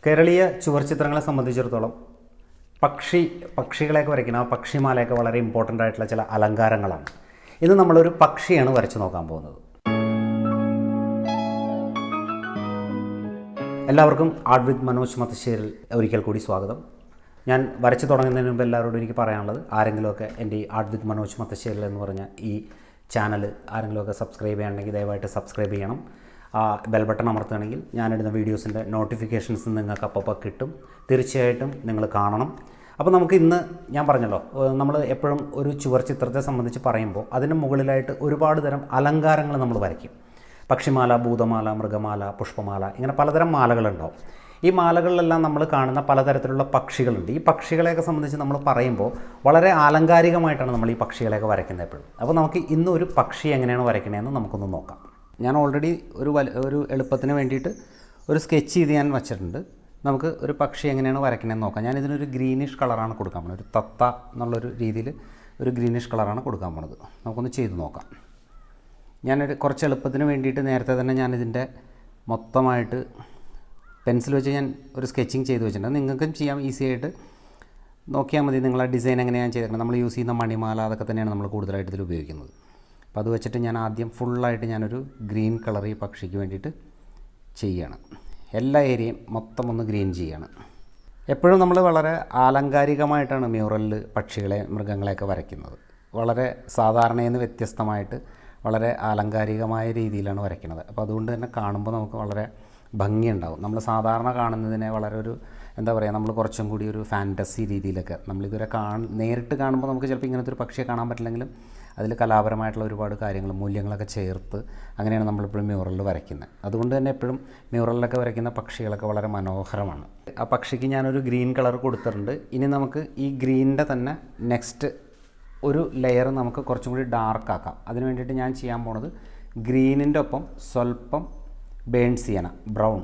കേരളീയ ചുവർച്ചിത്രങ്ങളെ സംബന്ധിച്ചിടത്തോളം പക്ഷികളെയൊക്കെ വരയ്ക്കുന്ന ആ പക്ഷിമാലയൊക്കെ വളരെ ഇമ്പോർട്ടൻ്റ് ആയിട്ടുള്ള ചില അലങ്കാരങ്ങളാണ്. ഇന്ന് നമ്മളൊരു പക്ഷിയാണ് വരച്ച് നോക്കാൻ പോകുന്നത്. എല്ലാവർക്കും ആർട്ട് വിത്ത് മനോജ് മത്തശ്ശേരിൽ ഒരിക്കൽ കൂടി സ്വാഗതം. ഞാൻ വരച്ച് തുടങ്ങുന്നതിന് മുമ്പ് എല്ലാവരോടും എനിക്ക് പറയാനുള്ളത്, ആരെങ്കിലുമൊക്കെ എൻ്റെ ഈ ആർട്ട് വിത്ത് മനോജ് മത്തശ്ശേരിൽ എന്ന് പറഞ്ഞ ഈ ചാനൽ ആരെങ്കിലുമൊക്കെ സബ്സ്ക്രൈബ് ചെയ്യണമെങ്കിൽ ദയവായിട്ട് സബ്സ്ക്രൈബ് ചെയ്യണം. ബെൽ ബട്ടൺ അമർത്തുകയാണെങ്കിൽ ഞാനിടുന്ന വീഡിയോസിൻ്റെ നോട്ടിഫിക്കേഷൻസ് നിങ്ങൾക്ക് അപ്പോൾ കിട്ടും. തീർച്ചയായിട്ടും നിങ്ങൾ കാണണം. അപ്പോൾ നമുക്ക് ഇന്ന് ഞാൻ പറഞ്ഞല്ലോ, നമ്മൾ എപ്പോഴും ഒരു ചുവർ ചിത്രത്തെ സംബന്ധിച്ച് പറയുമ്പോൾ അതിന് മുകളിലായിട്ട് ഒരുപാട് തരം അലങ്കാരങ്ങൾ നമ്മൾ വരയ്ക്കും. പക്ഷിമാല, ഭൂതമാല, മൃഗമാല, പുഷ്പമാല, ഇങ്ങനെ പലതരം മാലകളുണ്ടാവും. ഈ മാലകളിലെല്ലാം നമ്മൾ കാണുന്ന പലതരത്തിലുള്ള പക്ഷികളുണ്ട്. ഈ പക്ഷികളെയൊക്കെ സംബന്ധിച്ച് നമ്മൾ പറയുമ്പോൾ വളരെ ആലങ്കാരികമായിട്ടാണ് നമ്മൾ ഈ പക്ഷികളെയൊക്കെ വരയ്ക്കുന്നത് എപ്പോഴും. അപ്പോൾ നമുക്ക് ഇന്ന് ഒരു പക്ഷി എങ്ങനെയാണ് വരയ്ക്കണതെന്ന് നമുക്കൊന്ന് നോക്കാം. ഞാൻ ഓൾറെഡി ഒരു എളുപ്പത്തിന് വേണ്ടിയിട്ട് ഒരു സ്കെച്ച് ചെയ്ത് ഞാൻ വച്ചിട്ടുണ്ട്. നമുക്ക് ഒരു പക്ഷി എങ്ങനെയാണ് വരയ്ക്കണമെന്ന് നോക്കാം. ഞാനിതിനൊരു ഗ്രീനിഷ് കളറാണ് കൊടുക്കാൻ പോകുന്നത്. ഒരു തത്ത എന്നുള്ളൊരു രീതിയിൽ ഒരു ഗ്രീനിഷ് കളറാണ് കൊടുക്കാൻ പോകുന്നത്. നമുക്കൊന്ന് ചെയ്ത് നോക്കാം. കുറച്ച് എളുപ്പത്തിന് വേണ്ടിയിട്ട് നേരത്തെ തന്നെ ഞാനിതിൻ്റെ മൊത്തമായിട്ട് പെൻസിൽ വെച്ച് ഞാൻ ഒരു സ്കെച്ചിങ് ചെയ്ത് വെച്ചിട്ടുണ്ട്. നിങ്ങൾക്കും ചെയ്യാം, ഈസി ആയിട്ട് നോക്കിയാൽ മതി. നിങ്ങളെ ഡിസൈൻ എങ്ങനെയാണ് ചെയ്തേക്കുന്നത്. നമ്മൾ യൂസ് ചെയ്യുന്ന മണിമാല അതൊക്കെ തന്നെയാണ് നമ്മൾ കൂടുതലായിട്ട് ഇതിൽ ഉപയോഗിക്കുന്നത്. അപ്പോൾ അത് വെച്ചിട്ട് ഞാൻ ആദ്യം ഫുള്ളായിട്ട് ഞാനൊരു ഗ്രീൻ കളർ ഈ പക്ഷിക്ക് വേണ്ടിയിട്ട് ചെയ്യണം. എല്ലാ ഏരിയയും മൊത്തം ഒന്ന് ഗ്രീൻ ചെയ്യണം. എപ്പോഴും നമ്മൾ വളരെ ആലങ്കാരികമായിട്ടാണ് മ്യൂറലിൽ പക്ഷികളെ, മൃഗങ്ങളെയൊക്കെ വരയ്ക്കുന്നത്. വളരെ സാധാരണയിൽ നിന്ന് വ്യത്യസ്തമായിട്ട് വളരെ ആലങ്കാരികമായ രീതിയിലാണ് വരയ്ക്കുന്നത്. അപ്പോൾ അതുകൊണ്ട് തന്നെ കാണുമ്പോൾ നമുക്ക് വളരെ ഭംഗിയുണ്ടാവും. നമ്മൾ സാധാരണ കാണുന്നതിനെ വളരെ നമ്മൾ കുറച്ചും കൂടി ഒരു ഫാൻറ്റസി രീതിയിലൊക്കെ നമ്മളിതുവരെ നേരിട്ട് കാണുമ്പോൾ നമുക്ക് ചിലപ്പോൾ ഇങ്ങനത്തെ ഒരു പക്ഷിയെ കാണാൻ പറ്റില്ലെങ്കിലും അതിൽ കലാപരമായിട്ടുള്ള ഒരുപാട് കാര്യങ്ങൾ, മൂല്യങ്ങളൊക്കെ ചേർത്ത് അങ്ങനെയാണ് നമ്മളിപ്പോഴും മ്യൂറലിൽ വരയ്ക്കുന്നത്. അതുകൊണ്ട് തന്നെ എപ്പോഴും മ്യൂറലിലൊക്കെ വരയ്ക്കുന്ന പക്ഷികളൊക്കെ വളരെ മനോഹരമാണ്. ആ പക്ഷിക്ക് ഞാനൊരു ഗ്രീൻ കളർ കൊടുത്തിട്ടുണ്ട്. ഇനി നമുക്ക് ഈ ഗ്രീനിൻ്റെ തന്നെ നെക്സ്റ്റ് ഒരു ലെയർ നമുക്ക് കുറച്ചും കൂടി ഡാർക്ക് ആക്കാം. അതിന് വേണ്ടിയിട്ട് ഞാൻ ചെയ്യാൻ പോണത് ഗ്രീനിൻ്റെ ഒപ്പം സ്വല്പം ബേൺസ് ചെയ്യണം, ബ്രൗൺ,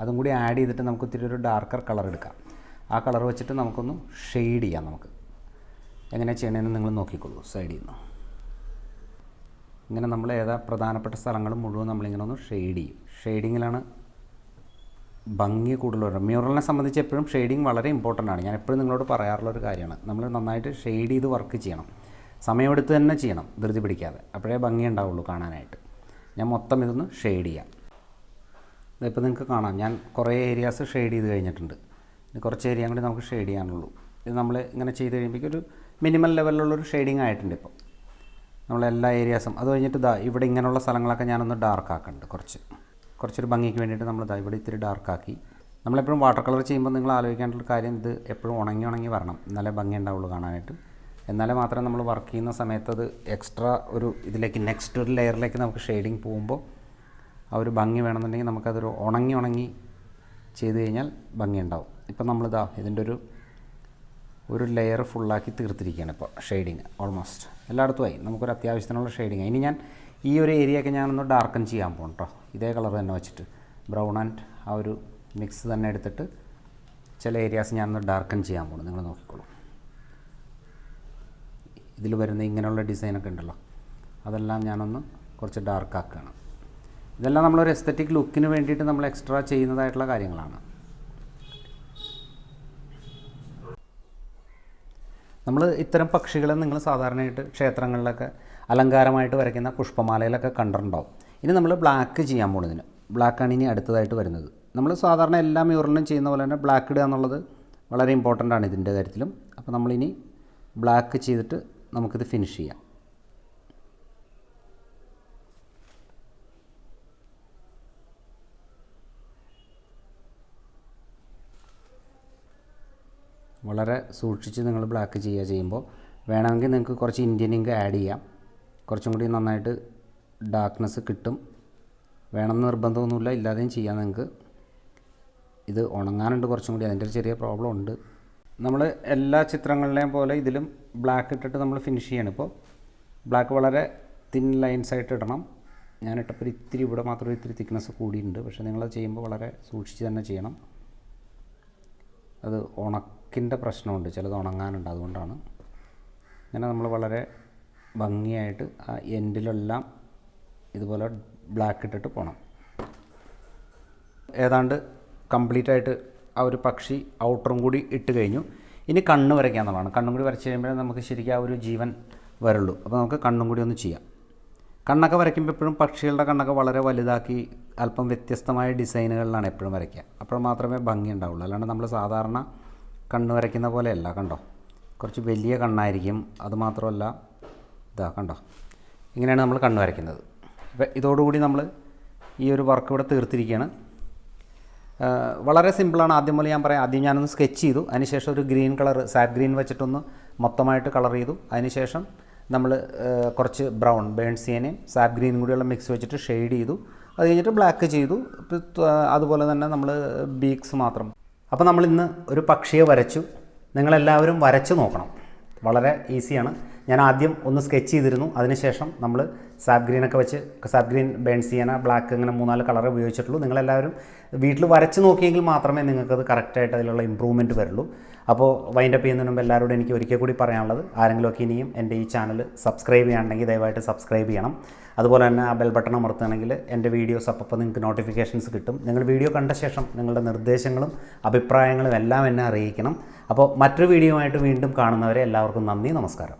അതും കൂടി ആഡ് ചെയ്തിട്ട് നമുക്ക് ഇത്തിരി ഒരു ഡാർക്കർ കളർ എടുക്കാം. ആ കളർ വെച്ചിട്ട് നമുക്കൊന്ന് ഷെയ്ഡ് ചെയ്യാം. നമുക്ക് എങ്ങനെ ചെയ്യണമെന്ന് നിങ്ങൾ നോക്കിക്കോളൂ. സൈഡിൽ നിന്ന് ഇങ്ങനെ നമ്മൾ പ്രധാനപ്പെട്ട സ്ഥലങ്ങൾ മുഴുവൻ നമ്മളിങ്ങനെ ഒന്ന് ഷെയ്ഡ് ചെയ്യും. ഷെയ്ഡിങ്ങിലാണ് ഭംഗി കൂടുതൽ വരുന്നത്. മ്യൂറലിനെ സംബന്ധിച്ച് എപ്പോഴും ഷെയ്ഡിങ് വളരെ ഇമ്പോർട്ടൻ്റ് ആണ്. ഞാൻ എപ്പോഴും നിങ്ങളോട് പറയാറുള്ളൊരു കാര്യമാണ്. നമ്മൾ നന്നായിട്ട് ഷെയ്ഡ് ചെയ്ത് വർക്ക് ചെയ്യണം. സമയമെടുത്ത് തന്നെ ചെയ്യണം, ധൃതി പിടിക്കാതെ. അപ്പോഴേ ഭംഗി ഉണ്ടാവുള്ളൂ കാണാനായിട്ട്. ഞാൻ മൊത്തം ഇതൊന്ന് ഷെയ്ഡ് ചെയ്യാം. ഇതിപ്പോൾ നിങ്ങൾക്ക് കാണാം, ഞാൻ കുറേ ഏരിയാസ് ഷെയ്ഡ് ചെയ്ത് കഴിഞ്ഞിട്ടുണ്ട്. ഇനി കുറച്ച് ഏരിയ കൂടി നമുക്ക് ഷെയ്ഡ് ചെയ്യാനുള്ളൂ. ഇത് നമ്മൾ ഇങ്ങനെ ചെയ്ത് കഴിയുമ്പോഴേക്കും ഒരു മിനിമം ലെവലിലുള്ളൊരു ഷെയ്ഡിങ് ആയിട്ടുണ്ട്. ഇപ്പോൾ നമ്മളെല്ലാ ഏരിയാസും അത് കഴിഞ്ഞിട്ട് ഇവിടെ ഇങ്ങനെയുള്ള സ്ഥലങ്ങളൊക്കെ ഞാനൊന്ന് ഡാർക്ക് ആക്കുന്നുണ്ട്. കുറച്ചൊരു ഭംഗിക്ക് വേണ്ടിയിട്ട് നമ്മൾ ഇവിടെ ഇത്തിരി ഡാർക്കാക്കി. നമ്മളെപ്പോഴും വാട്ടർ കളർ ചെയ്യുമ്പോൾ നിങ്ങൾ ആലോചിക്കേണ്ട കാര്യം, ഇത് എപ്പോഴും ഉണങ്ങി വരണം, എന്നാലേ ഭംഗി ഉണ്ടാവുള്ളൂ കാണാനായിട്ട്. എന്നാലേ മാത്രമേ നമ്മൾ വർക്ക് ചെയ്യുന്ന സമയത്ത് അത് എക്സ്ട്രാ ഒരു ഇതിലേക്ക് നെക്സ്റ്റ് ഒരു ലെയറിലേക്ക് നമുക്ക് ഷെയ്ഡിങ് പോകുമ്പോൾ ആ ഒരു ഭംഗി വേണമെന്നുണ്ടെങ്കിൽ നമുക്കതൊരു ഉണങ്ങി ചെയ്ത് കഴിഞ്ഞാൽ ഭംഗി ഉണ്ടാവും. ഇപ്പം നമ്മളിതാ ഇതിൻ്റെ ഒരു ലെയർ ഫുള്ളാക്കി തീർത്തിരിക്കുകയാണ്. ഇപ്പോൾ ഷെയ്ഡിങ് ഓൾമോസ്റ്റ് എല്ലായിടത്തുമായി. നമുക്കൊരു അത്യാവശ്യത്തിനുള്ള ഷെയ്ഡിങ്. ഇനി ഞാൻ ഈ ഒരു ഏരിയയൊക്കെ ഞാനൊന്ന് ഡാർക്കൻ ചെയ്യാൻ പോകും കേട്ടോ. ഇതേ കളർ തന്നെ വെച്ചിട്ട് ബ്രൗൺ ആൻഡ് ആ ഒരു മിക്സ് തന്നെ എടുത്തിട്ട് ചില ഏരിയാസ് ഞാനൊന്ന് ഡാർക്കൻ ചെയ്യാൻ പോകും. നിങ്ങൾ നോക്കിക്കോളൂ. ഇതിൽ വരുന്ന ഇങ്ങനെയുള്ള ഡിസൈനൊക്കെ ഉണ്ടല്ലോ, അതെല്ലാം ഞാനൊന്ന് കുറച്ച് ഡാർക്കാക്കുകയാണ്. ഇതെല്ലാം നമ്മളൊരു എസ്തറ്റിക് ലുക്കിന് വേണ്ടിയിട്ട് നമ്മൾ എക്സ്ട്രാ ചെയ്യുന്നതായിട്ടുള്ള കാര്യങ്ങളാണ്. നമ്മൾ ഇത്തരം പക്ഷികളെ നിങ്ങൾ സാധാരണയായിട്ട് ക്ഷേത്രങ്ങളിലൊക്കെ അലങ്കാരമായിട്ട് വരയ്ക്കുന്ന പുഷ്പമാലയിലൊക്കെ കണ്ടിട്ടുണ്ടാവും. ഇനി നമ്മൾ ബ്ലാക്ക് ചെയ്യാൻ പോകുന്നതിന്, ബ്ലാക്കാണ് ഇനി അടുത്തതായിട്ട് വരുന്നത്. നമ്മൾ സാധാരണ എല്ലാ മ്യൂറലിനും ചെയ്യുന്ന പോലെ തന്നെ ബ്ലാക്ക് ഇടുക എന്നുള്ളത് വളരെ ഇമ്പോർട്ടൻ്റ് ആണ് ഇതിൻ്റെ കാര്യത്തിലും. അപ്പോൾ നമ്മളിനി ബ്ലാക്ക് ചെയ്തിട്ട് നമുക്കിത് ഫിനിഷ് ചെയ്യാം. വളരെ സൂക്ഷിച്ച് നിങ്ങൾ ബ്ലാക്ക് ചെയ്യുമ്പോൾ വേണമെങ്കിൽ നിങ്ങൾക്ക് കുറച്ച് ഇന്ത്യൻ ഇങ്ക് ആഡ് ചെയ്യാം. കുറച്ചും കൂടി നന്നായിട്ട് ഡാർക്ക്നെസ് കിട്ടും. വേണമെന്ന് നിർബന്ധമൊന്നുമില്ല, ഇല്ലാതെയും ചെയ്യാം നിങ്ങൾക്ക്. ഇത് ഉണങ്ങാനുണ്ട് കുറച്ചും കൂടി, അതിൻ്റെ ഒരു ചെറിയ പ്രോബ്ലം ഉണ്ട്. നമ്മൾ എല്ലാ ചിത്രങ്ങളിലെയും പോലെ ഇതിലും ബ്ലാക്ക് ഇട്ടിട്ട് നമ്മൾ ഫിനിഷ് ചെയ്യണം. ഇപ്പോൾ ബ്ലാക്ക് വളരെ തിൻ ലൈൻസായിട്ട് ഇടണം. ഞാനിട്ടപ്പോൾ ഇത്തിരി ഇവിടെ മാത്രം ഇത്തിരി തിക്നെസ് കൂടിയിട്ടുണ്ട്. പക്ഷേ നിങ്ങളത് ചെയ്യുമ്പോൾ വളരെ സൂക്ഷിച്ച് തന്നെ ചെയ്യണം. അത് ഉണക്കിൻ്റെ പ്രശ്നമുണ്ട്, ചിലത് ഉണങ്ങാനുണ്ട്, അതുകൊണ്ടാണ്. ഇങ്ങനെ നമ്മൾ വളരെ ഭംഗിയായിട്ട് ആ എൻഡിലെല്ലാം ഇതുപോലെ ബ്ലാക്ക് ഇട്ടിട്ട് പോകണം. ഏതാണ്ട് കംപ്ലീറ്റ് ആയിട്ട് ആ ഒരു പക്ഷി ഔട്ടറും കൂടി ഇട്ട് കഴിഞ്ഞു. ഇനി കണ്ണ് വരയ്ക്കുക എന്നുള്ളതാണ്. കണ്ണും കൂടി വരച്ച് കഴിയുമ്പോഴേ നമുക്ക് ശരിക്കും ആ ഒരു ജീവൻ വരുള്ളൂ. അപ്പോൾ നമുക്ക് കണ്ണും കൂടി ഒന്ന് ചെയ്യാം. കണ്ണൊക്കെ വരയ്ക്കുമ്പോൾ എപ്പോഴും പക്ഷികളുടെ കണ്ണൊക്കെ വളരെ വലുതാക്കി അല്പം വ്യത്യസ്തമായ ഡിസൈനുകളിലാണ് എപ്പോഴും വരയ്ക്കുക. അപ്പോൾ മാത്രമേ ഭംഗി ഉണ്ടാവുള്ളൂ. അല്ലാണ്ട് നമ്മൾ സാധാരണ കണ്ണ് വരയ്ക്കുന്ന പോലെയല്ല. കണ്ടോ, കുറച്ച് വലിയ കണ്ണായിരിക്കും. അതുമാത്രമല്ല, ഇതാ കണ്ടോ, ഇങ്ങനെയാണ് നമ്മൾ കണ്ണ് വരയ്ക്കുന്നത്. അപ്പോൾ ഇതോടുകൂടി നമ്മൾ ഈ ഒരു വർക്ക് ഇവിടെ തീർത്തിരിക്കുകയാണ്. വളരെ സിമ്പിളാണ്. ആദ്യം പോലെ ഞാൻ പറയാം, ആദ്യം ഞാനൊന്ന് സ്കെച്ച് ചെയ്തു. അതിനുശേഷം ഒരു ഗ്രീൻ കളർ സാറ്റ് ഗ്രീൻ വെച്ചിട്ടൊന്ന് മൊത്തമായിട്ട് കളർ ചെയ്തു. അതിനുശേഷം നമ്മൾ കുറച്ച് ബ്രൗൺ ബേൺസിയനെയും സാറ്റ് ഗ്രീനും കൂടിയുള്ള മിക്സ് വെച്ചിട്ട് ഷെയ്ഡ് ചെയ്തു. അത് കഴിഞ്ഞിട്ട് ബ്ലാക്ക് ചെയ്തു. അതുപോലെ തന്നെ നമ്മൾ ബീക്സ് മാത്രം. അപ്പോൾ നമ്മളിന്ന് ഒരു പക്ഷിയെ വരച്ചു. നിങ്ങളെല്ലാവരും വരച്ച് നോക്കണം. വളരെ ഈസിയാണ്. ഞാൻ ആദ്യം ഒന്ന് സ്കെച്ച് ചെയ്തിരുന്നു. അതിനുശേഷം നമ്മൾ സാപ്പ് ഗ്രീനൊക്കെ വെച്ച് സാപ്പ് ഗ്രീൻ ബേൺസിയന ബ്ലാക്ക് ഇങ്ങനെ 3-4 കളർ ഉപയോഗിച്ചിട്ടുള്ളൂ. നിങ്ങളെല്ലാവരും വീട്ടിൽ വരച്ച് നോക്കിയെങ്കിൽ മാത്രമേ നിങ്ങൾക്കത് കറക്റ്റായിട്ട് അതിലുള്ള ഇമ്പ്രൂവ്മെൻറ്റ് വരുള്ളൂ. അപ്പോൾ വൈൻഡപ്പ് ചെയ്യുന്നതിന് മുമ്പ് എല്ലാവരോടും എനിക്ക് ഒരിക്കൽ കൂടി പറയാനുള്ളത്, ആരെങ്കിലുമൊക്കെ ഇനിയും എൻ്റെ ഈ ചാനൽ സബ്സ്ക്രൈബ് ചെയ്യുകയാണെങ്കിൽ ദയവായിട്ട് സബ്സ്ക്രൈബ് ചെയ്യണം. അതുപോലെ തന്നെ ആ ബെൽ ബട്ടൺ അമർത്തുകയാണെങ്കിൽ എൻ്റെ വീഡിയോസ് അപ്പോൾ നിങ്ങൾക്ക് നോട്ടിഫിക്കേഷൻസ് കിട്ടും. നിങ്ങൾ വീഡിയോ കണ്ട ശേഷം നിങ്ങളുടെ നിർദ്ദേശങ്ങളും അഭിപ്രായങ്ങളും എല്ലാം എന്നെ അറിയിക്കണം. അപ്പോൾ മറ്റൊരു വീഡിയോ ആയിട്ട് വീണ്ടും കാണുന്നവരെ എല്ലാവർക്കും നന്ദി, നമസ്കാരം.